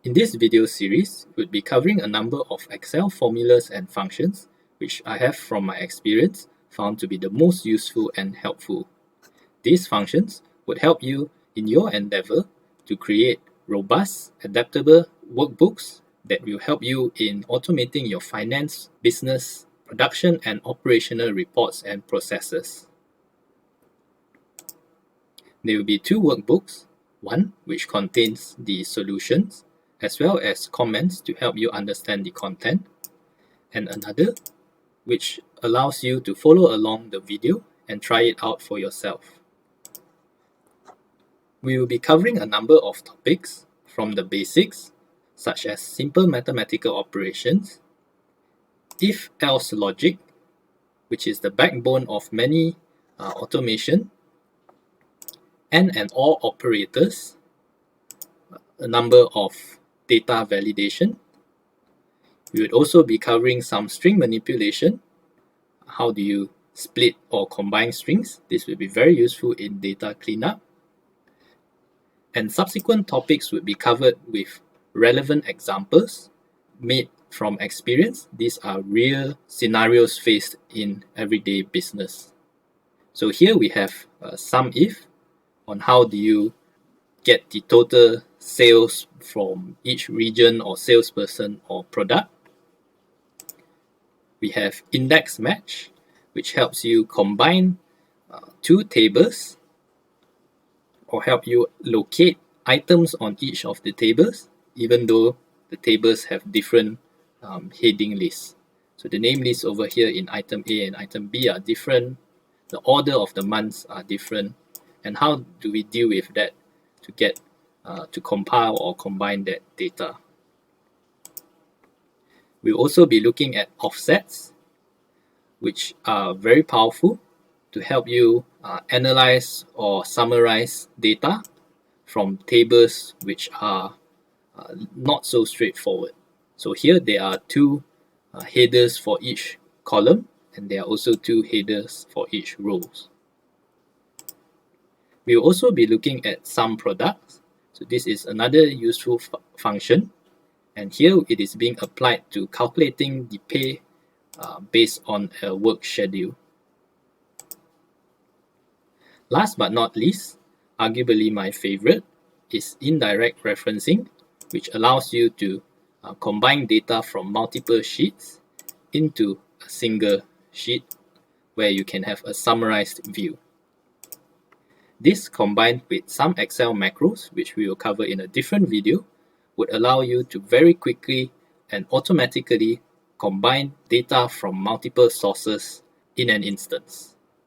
In this video series, we'll be covering a number of Excel formulas and functions, which I have from my experience found to be the most useful and helpful. These functions would help you in your endeavor to create robust, adaptable workbooks that will help you in automating your finance, business, production, and operational reports and processes. There will be two workbooks, one which contains the solutions as well as comments to help you understand the content, and another which allows you to follow along the video and try it out for yourself. We will be covering a number of topics from the basics such as simple mathematical operations, if-else logic, which is the backbone of many automation, and OR operators, a number of data validation. We would also be covering some string manipulation. How do you split or combine strings? This will be very useful in data cleanup. And subsequent topics would be covered with relevant examples made from experience. These are real scenarios faced in everyday business. So here we have Sumif on how do you get the total sales from each region or salesperson or product. We have index match, which helps you combine two tables or help you locate items on each of the tables, even though the tables have different heading lists. So the name lists over here in item A and item B are different. The order of the months are different. And how do we deal with that to get to compile or combine that data? We'll also be looking at offsets, which are very powerful to help you analyze or summarize data from tables which are not so straightforward. So here there are two headers for each column, and there are also two headers for each row. We'll also be looking at Sumproduct. So this is another useful function, and here it is being applied to calculating the pay based on a work schedule. Last but not least, arguably my favorite, is indirect referencing, which allows you to combine data from multiple sheets into a single sheet where you can have a summarized view. This, combined with some Excel macros, which we will cover in a different video, would allow you to very quickly and automatically combine data from multiple sources in an instance.